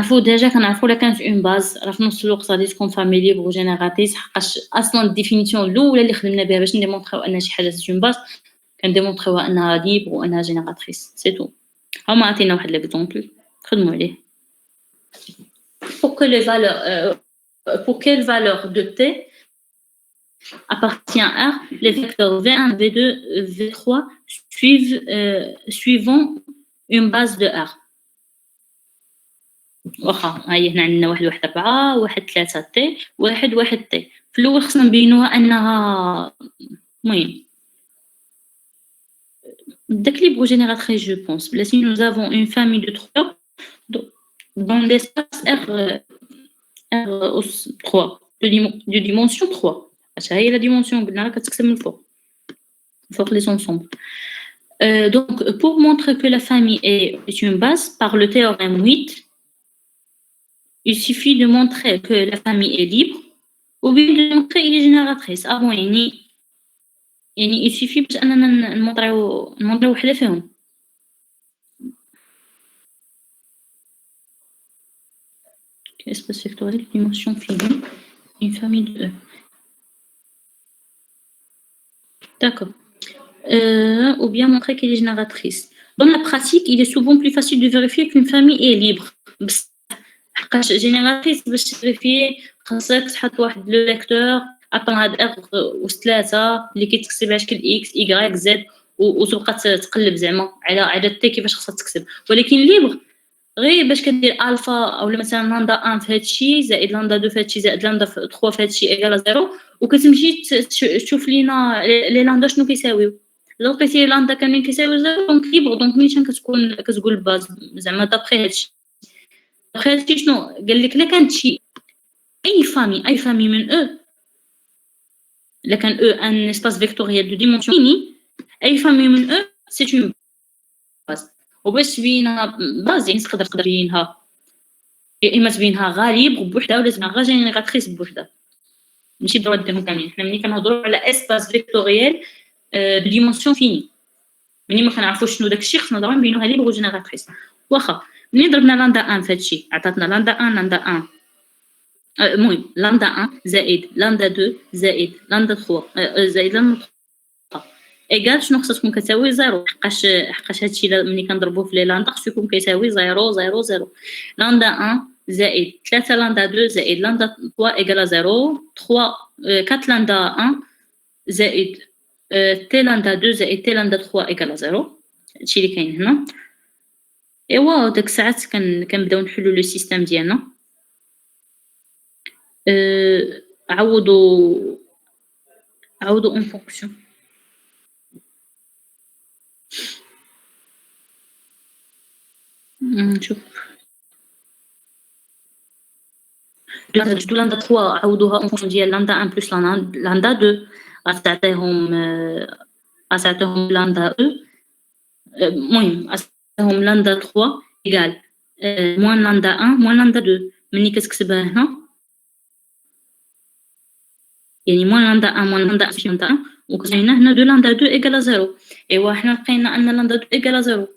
كنعرفوا ديجا كنعرفوا لا كانت اون باز راه في نفس الوقت غادي تكون فامي ليبر وجينيراتريس حقاش اصلا الديفينيسيون الاولى اللي خدمنا بها باش نديمونطريو ان شي حاجه سي اون باز كنديمونطريوها انها ليبر وانها جينيراتريس سي تو. هما عطينا واحد ليكزامبل خدموا عليه. pour que les valeurs pour quelle valeur de t appartient à R, les vecteurs V1, V2, V3 suivant une base de R. واخا هاي هنا عندنا 1 1 4 1 3 تي 1 1 تي. في الاول خصنا نبينوها انها المهم داك libre génératrice je pense. Là si nous avons une famille de 3 dans l'espace R3 de dimension 3 عشان هي la dimension قلنا كتقسم من الفوق les ensembles. Donc pour montrer que la famille est une base par le théorème 8, il suffit de montrer que la famille est libre ou bien de montrer qu'elle est génératrice. Ah bon, il suffit باش اننا نمونطريو وحده فيهم. Espace vectoriel dimension finie une famille de E. D'accord. Ou bien montrer qu'elle est génératrice. Dans la pratique, il est souvent plus facile de vérifier qu'une famille est libre. حقاش جينيراتريس باش تفيريفي خاصك تحط واحد لو ليكتور ابان هاد ار واس 3 اللي كيتكتب على شكل اكس واي زد وتبقى تقلب زعما على تي كيفاش خاصها تكتب. ولكن ليبر غير باش كدير الفا اولا مثلا لاندا 1 في هادشي زائد لاندا 2 في هادشي زائد لاندا 3 في هادشي ايكال 0 وكتمشي تشوف لينا لي لاندا شنو كيساويو. لقيتي لاندا كاملين كيساويو 0 دونك ليبر دونك ملي كتقول باز زعما دابخي هادشي هادشي شنو قال لك. لا كانت شي اي فامي من او لا كان او ان اسباس فيكتوريال دو ديمونسيون فيني اي فامي من او سي اون باز. وباش تبينها باز يعني تقدر تبينها يا اما تبينها غالب بوحدها ولا تبينها غا جينيراتريس بوحدها ماشي ضروري ديرهم كاملين. حنا ملي كنهضروا على اسباس فيكتوريال دو ديمونسيون فيني ملي ما كنعرفوش شنو داكشي خصنا ضروري نبينوها ليبر وجينيراتريس. واخا ملي ضربنا لاندا 1 في هادشي عطاتنا لاندا 1 لاندا 1 المهم لاندا 1 زائد لاندا 2 زائد لاندا 3 زائد لاندا 3 ايكال شنو خصها تكون كتساوي 0 حقاش هادشي ملي كنضربوه في لي لاندا خصو يكون كيساوي 0 0 0. لاندا 1 زائد 3 لاندا 2 زائد لاندا 3 ايكال 0 3 4 لاندا 1 زائد تي لاندا 2 زائد تي لاندا 3 ايكال 0. هادشي اللي كاين هنا. ايوا داك الساعات كنبداو نحلو لو سيستيم ديالنا. عوضوا اون فونكسيون. نشوف جدو لاندا 3 عوضوها اون فونكسيون ديال لاندا 1 بلس لاندا 2 غتعطيهم لاندا او المهم عطيهم لاندا 3 ايكال موان لاندا 1 موان لاندا 2. ملي كتكتبها هنا يعني موان لاندا 1 موان لاندا 1 وكتعطينا هنا 2 لاندا 2 ايكال 0. ايوا حنا لقينا ان لاندا 2 ايكال 0.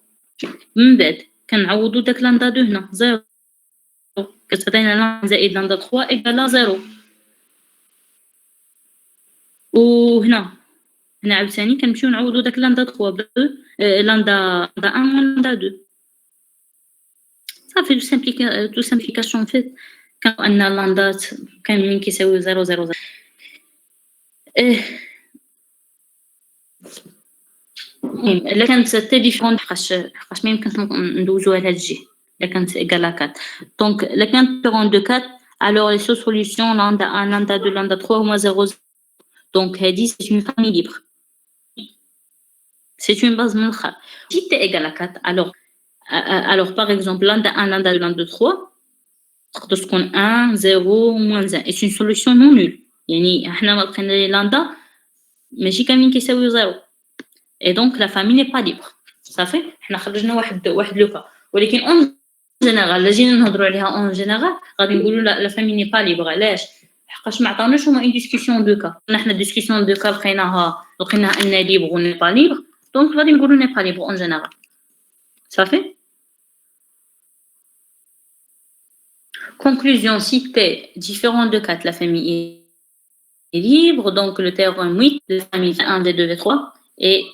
من بعد كنعوضوا داك لاندا 2 هنا 0 كتعطينا لاندا زائد لاندا 3 ايكال 0. وهنا عاوتاني كنمشيو نعوضوا داك لاندا 3 ب لاندا 1 لاندا 2 صافي. دو سامبليكاسيون فيت كان ان لاندات كاملين كيساويو 0 0 0. المهم الا كانت تي ديفيرون حقاش ما يمكنش ندوزوها لهاد الجهه. الا كانت ايكال 4 دونك الا كانت ديفيرون دو 4 alors les solutions lambda 1 lambda 2 lambda 3 هما 0 donc هادي c'est une famille libre, c'est une base من الآخر. si t égale à 4 alors par exemple lambda 1 lambda 2 lambda 3 تقدر تكون 1 0 moins 1 c'est une solution non nulle. يعني حنا لقينا لي لامدا ماشي كاملين كيساويو 0 et donc la famille n'est pas libre. صافي حنا خرجنا واحد لو كا. ولكن اون جينيرال لا جينا نهضروا عليها اون جينيرال غادي نقولوا لا فامي ني با ليبر. علاش؟ حقاش ما عطاوناش هما اون ديسكوسيون دو كا. حنا ديسكوسيون دو كا لقيناها ان ليبر و ني با ليبر دونك غادي نقولوا ني با ليبر اون جينيرال. صافي Conclusion, si T différent de 4, la famille est libre, donc le théorème 8 de la famille 1, 2, 3 est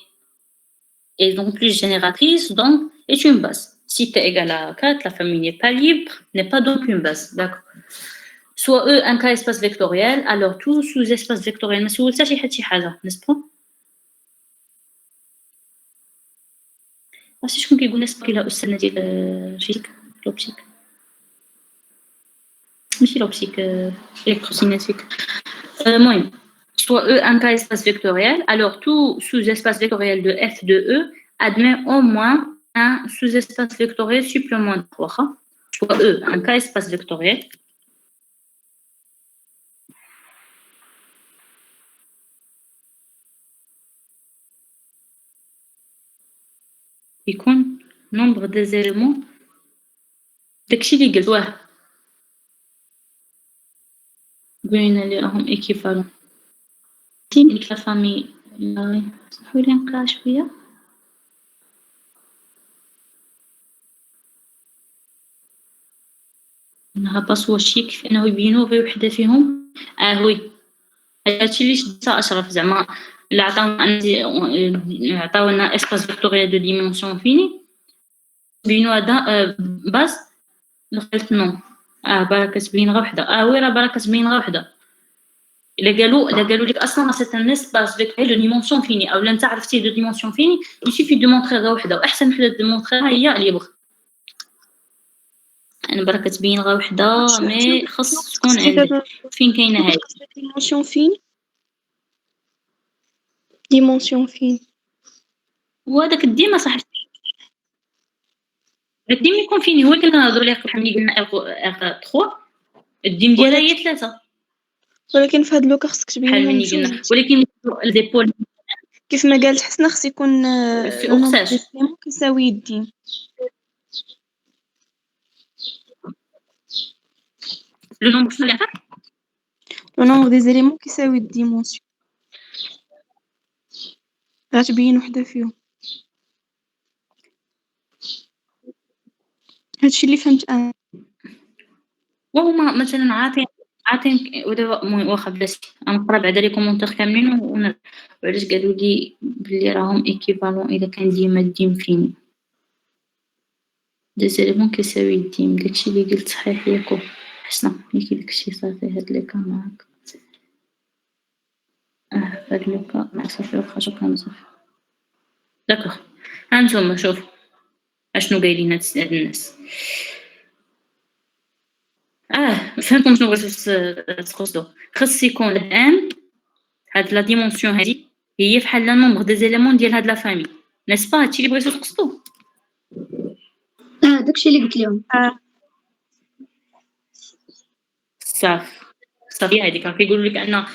donc plus génératrice, donc est une base. Si T égale à 4, la famille n'est pas libre, n'est pas donc une base. D'accord. Soit E un cas espace vectoriel, alors tout sous-espace vectoriel. Mais c'est ça, n'est-ce pas? عرفتي شكون كيقول لنا كاينه أستاذنا ديال الفيزيك لوبتيك ماشي لوبتيك électrocinétique. المهم soit E un cas espace vectoriel, alors tout sous-espace vectoriel de F de E admet au moins un sous-espace vectoriel supplémentaire. Soit E un cas espace vectoriel. يكون nombre des éléments داكشي اللي قلت واه قلنا لي راهم équivalents ديك لا فامي سمحوا لي نقرا شويه انها باسوا شيك في انه يبينوا غير وحده فيهم وي هادشي اللي شدتها اشرف زعما الا عطاونا اسباس فيكتوريال دو ديمونسيون فيني بينوا هذا باس دخلت نو برا كتبين غير وحده وي راه برا كتبين غير وحده الا قالوا لك اصلا سيت ان اسباس فيكتوريال دو ديمونسيون فيني او لا انت عرفتي دو ديمونسيون فيني يسيفي دو مونطري غير وحده واحسن وحده ديمونطريها هي ليبر انا برا كتبين غير وحده مي خص تكون عندك فين كاينه هذه ديمونسيون فين وهذاك ديما صاحبتي ديما يكون فين هو اللي كنهضروا عليه قبل ملي قلنا ار 3 الديم ديالها هي 3 ولكن في هاد لوكا خصك تبين قلنا ولكن الديبول كيف ما قالت حسنه خص يكون في اوكساج كيساوي الديم لو نومبر شنو اللي عطاك لو نومبر دي زيليمون كيساوي الديمونسيون غتبين وحده فيهم هادشي اللي فهمت انا وهما مثلا عاطين ودابا واخا بلاتي غنقرا بعدا لي كومونتير كاملين وعلاش قالوا لي بلي راهم ايكيفالون الا كان ديما الديم فيني دي زيليمون كيساوي الديم داكشي اللي قلت صحيح ياكو حسنا ملي داكشي صافي هاد لي كان معاك هاد لوكا مع صافي واخا شكرا صافي داكوغ هانتوما شوفوا اشنو قايلين هاد الناس فهمتم شنو بغيتو تقصدوا خص يكون الان هاد لا ديمونسيون هادي هي فحال لا نومبر دي زيليمون ديال هاد لا فامي نسبا هادشي اللي بغيتو تقصدوا داكشي اللي قلت لهم صافي هاديك راه كيقولوا لك ان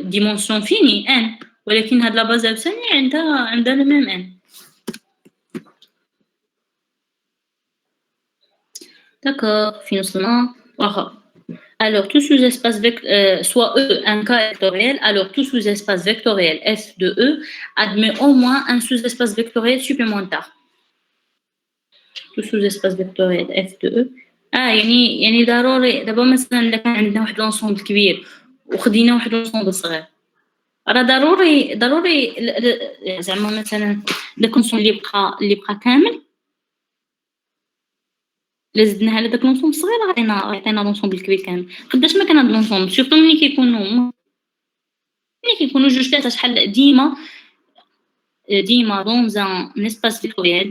ديمونسيون فيني ان ولكن هاد لا باز ثاني عندها لو ميم ان d'accord فين وصلنا واخا alors tout sous-espace soit E un cas vectoriel alors tout sous-espace vectoriel F de E admet au moins un sous-espace vectoriel supplémentaire tout sous-espace vectoriel F de E يعني ضروري دابا مثلا الا كان عندنا واحد لونسومبل كبير وخدينا واحد لونسومبل صغير راه ضروري زعما مثلا داك لونسومبل اللي بقى كامل الا زدناه على داك لونسومبل الصغير عطينا لونسومبل الكبير كامل قداش ما كان هاد لونسومبل سورتو ملي كيكونوا جوج ثلاثه شحال ديما دون ان اسباس فيكتوريال